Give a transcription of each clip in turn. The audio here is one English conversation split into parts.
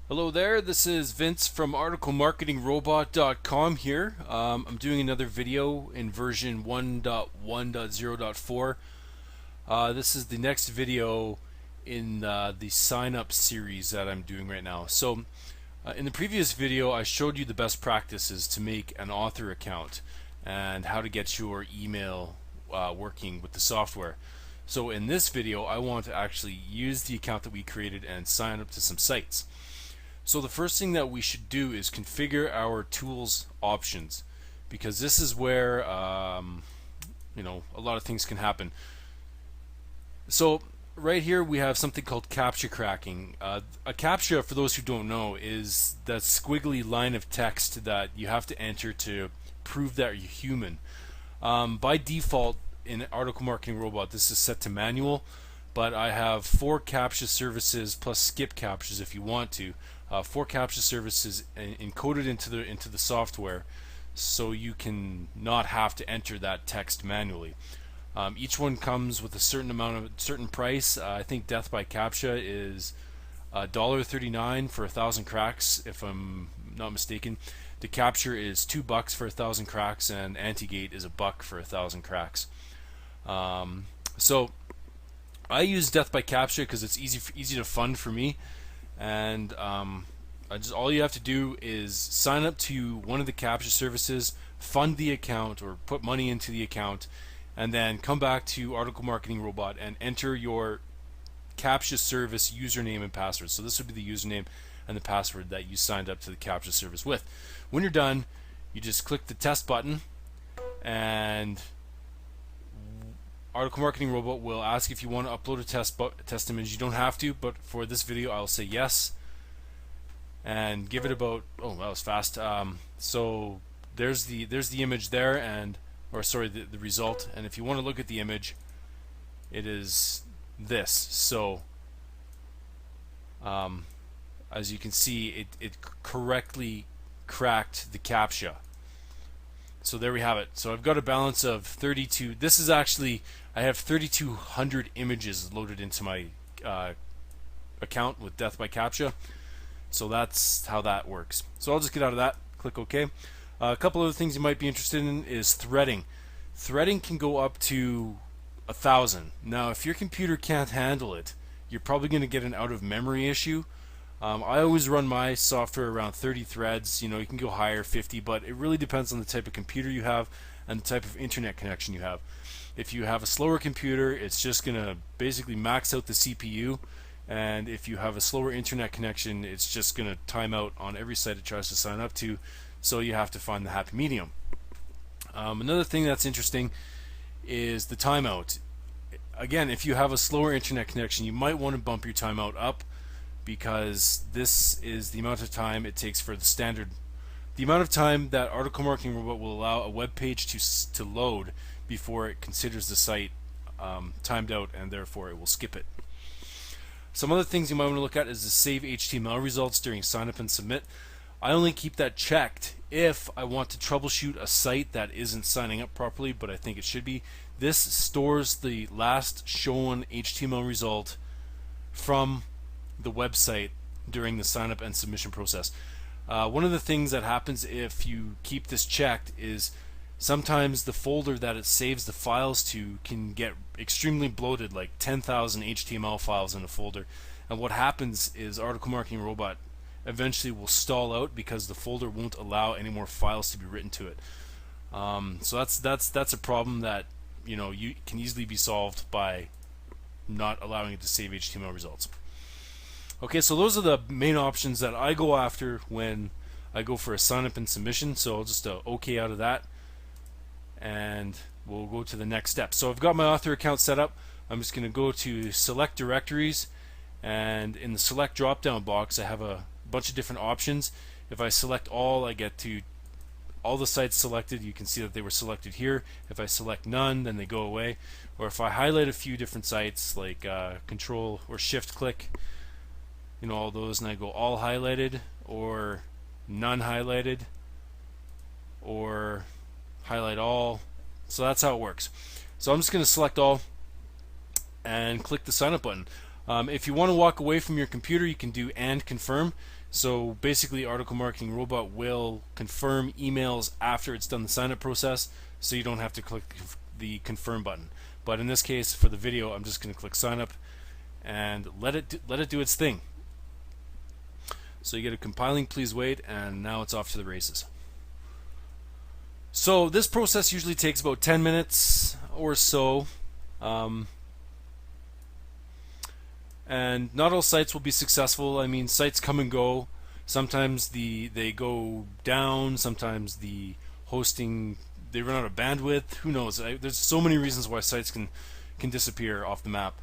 Hello there, this is Vince from articlemarketingrobot.com here. I'm doing another video in version 1.1.0.4. This is the next video in the sign up series that I'm doing right now. So in the previous video I showed you the best practices to make an author account and how to get your email working with the software. So in this video I want to actually use the account that we created and sign up to some sites. So the first thing that we should do is configure our tools options, because this is where a lot of things can happen. So right here we have something called CAPTCHA cracking. A CAPTCHA, for those who don't know, is that squiggly line of text that you have to enter to prove that you're human. By default in Article Marketing Robot this is set to manual, but I have 4 CAPTCHA services plus skip CAPTCHAs if you want to. 4 CAPTCHA services encoded into the software, so you can not have to enter that text manually. Each one comes with a certain price. I think death by CAPTCHA is $1.39 for 1,000 cracks, if I'm not mistaken. The capture is $2 for 1,000 cracks, and anti-gate is $1 for 1,000 cracks. So I use death by CAPTCHA because it's easy to fund for me. And all you have to do is sign up to one of the CAPTCHA services, fund the account or put money into the account, and then come back to Article Marketing Robot and enter your CAPTCHA service username and password. So this would be the username and the password that you signed up to the CAPTCHA service with. When you're done, you just click the test button, and Article Marketing Robot will ask if you want to upload a test image. You don't have to, but for this video I'll say yes, and give it about, oh, that was fast. So there's the image there, the result. And if you want to look at the image, it is this. So as you can see, it correctly cracked the CAPTCHA. So there we have it. So I've got a balance of 32. This is actually, I have 3,200 images loaded into my account with death by CAPTCHA. So that's how that works. So I'll just get out of that, click OK. A couple other things you might be interested in is threading. Threading can go up to 1,000. Now if your computer can't handle it, you're probably going to get an out of memory issue. I always run my software around 30 threads. You can go higher, 50, but it really depends on the type of computer you have and the type of internet connection you have. If you have a slower computer, it's just going to basically max out the CPU, and if you have a slower internet connection, it's just going to time out on every site it tries to sign up to, so you have to find the happy medium. Another thing that's interesting is the timeout. Again, if you have a slower internet connection, you might want to bump your timeout up, because this is the amount of time it takes for the amount of time that Article Marketing Robot will allow a web page to load before it considers the site timed out, and therefore it will skip it. Some other things you might want to look at is the save HTML results during sign up and submit. I only keep that checked if I want to troubleshoot a site that isn't signing up properly, but I think it should be. This stores the last shown HTML result from the website during the sign up and submission process. One of the things that happens if you keep this checked is sometimes the folder that it saves the files to can get extremely bloated, like 10,000 HTML files in a folder. And what happens is Article Marketing Robot eventually will stall out because the folder won't allow any more files to be written to it. So that's a problem that you can easily be solved by not allowing it to save HTML results. Okay, so those are the main options that I go after when I go for a sign up and submission. So I'll just OK out of that, and we'll go to the next step. So I've got my author account set up. I'm just going to go to select directories, and in the select drop down box I have a bunch of different options. If I select all, I get to all the sites selected. You can see that they were selected here. If I select none, then they go away. Or if I highlight a few different sites, like control or shift click, all those, and I go all highlighted or none highlighted or highlight all. So that's how it works. So I'm just going to select all and click the sign up button. If you want to walk away from your computer, you can do and confirm. So basically, Article Marketing Robot will confirm emails after it's done the sign-up process, so you don't have to click the confirm button. But in this case, for the video, I'm just going to click sign up and let it do its thing. So you get a compiling, please wait, and now it's off to the races. So this process usually takes about 10 minutes or so. And not all sites will be successful. I mean, sites come and go. Sometimes they go down. Sometimes the hosting, they run out of bandwidth. Who knows? There's so many reasons why sites can disappear off the map.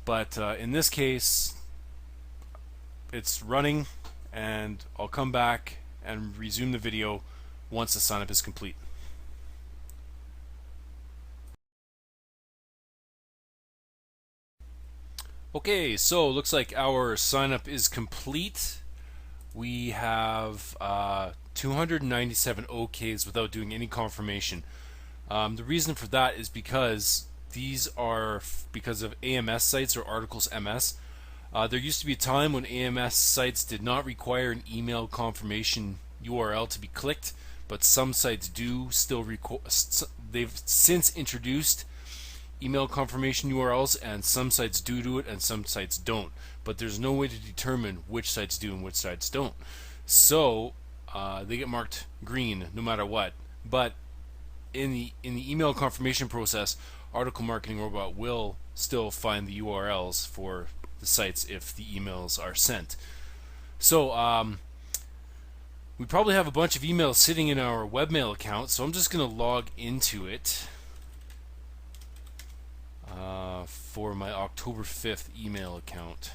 But in this case, it's running, and I'll come back and resume the video once the signup is complete. Okay, so looks like our signup is complete. We have 297 OKs without doing any confirmation. The reason for that is because these are because of AMS sites or Articles MS. There used to be a time when AMS sites did not require an email confirmation URL to be clicked, but some sites do still they've since introduced email confirmation URLs, and some sites do it and some sites don't, but there's no way to determine which sites do and which sites don't. So they get marked green no matter what. But in the email confirmation process, Article Marketing Robot will still find the URLs for the sites if the emails are sent. So we probably have a bunch of emails sitting in our webmail account, so I'm just going to log into it for my October 5th email account.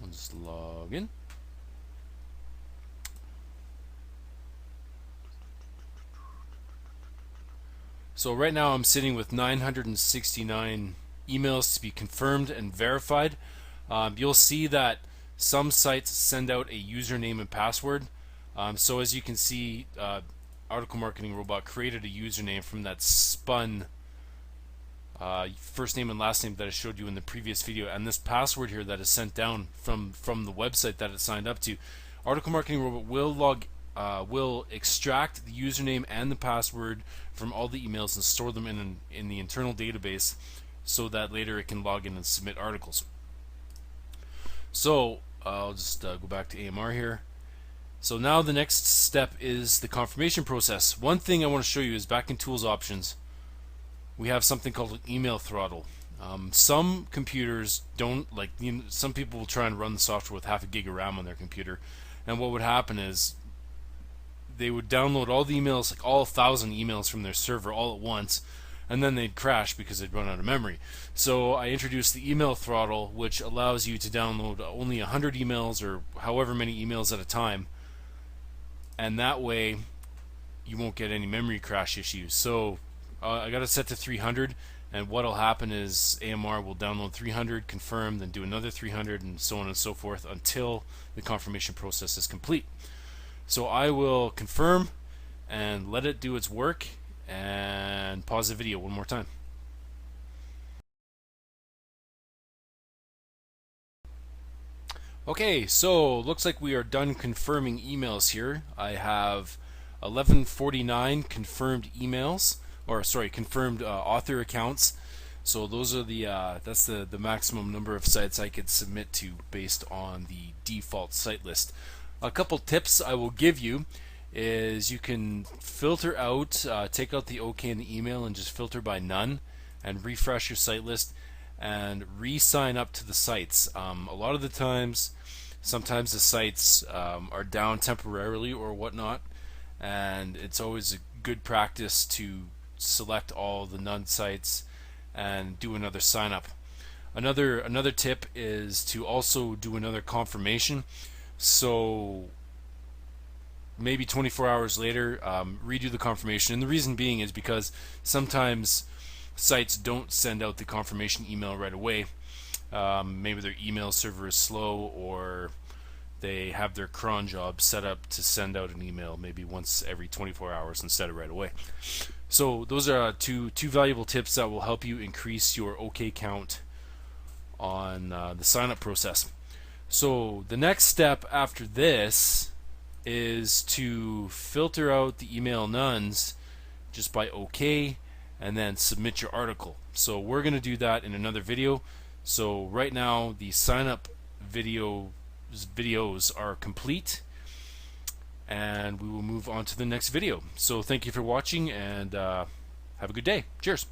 I'll just log in. So right now I'm sitting with 969 emails to be confirmed and verified. You'll see that some sites send out a username and password. So as you can see, Article Marketing Robot created a username from that spun first name and last name that I showed you in the previous video, and this password here that is sent down from the website that it signed up to. Article Marketing Robot will extract the username and the password from all the emails and store them in the internal database, so that later it can log in and submit articles. So I'll just go back to AMR here. So now the next step is the confirmation process. One thing I want to show you is back in Tools Options, we have something called an email throttle. Some computers don't, like, some people will try and run the software with half a gig of RAM on their computer, and what would happen is they would download all the emails, like all 1,000 emails from their server all at once, and then they'd crash because they'd run out of memory. So I introduced the email throttle, which allows you to download only 100 emails or however many emails at a time, and that way you won't get any memory crash issues. So I got it set to 300, and what'll happen is AMR will download 300, confirm, then do another 300, and so on and so forth until the confirmation process is complete. So I will confirm and let it do its work, and pause the video one more time. Okay, so looks like we are done confirming emails here. I have 1149 confirmed emails, or sorry, confirmed author accounts. So those are that's the maximum number of sites I could submit to based on the default site list. A couple tips I will give you is you can filter out, take out the OK in the email and just filter by none, and refresh your site list and re-sign up to the sites. A lot of the times, sometimes the sites are down temporarily or whatnot, and it's always a good practice to select all the none sites and do another sign up. Another tip is to also do another confirmation. So maybe 24 hours later, redo the confirmation, and the reason being is because sometimes sites don't send out the confirmation email right away. Maybe their email server is slow, or they have their cron job set up to send out an email maybe once every 24 hours instead of right away. So those are two valuable tips that will help you increase your OK count on the sign up process. So the next step after this is to filter out the email nones just by OK and then submit your article. So we're going to do that in another video. So right now the sign up videos are complete, and we will move on to the next video. So thank you for watching, and have a good day. Cheers.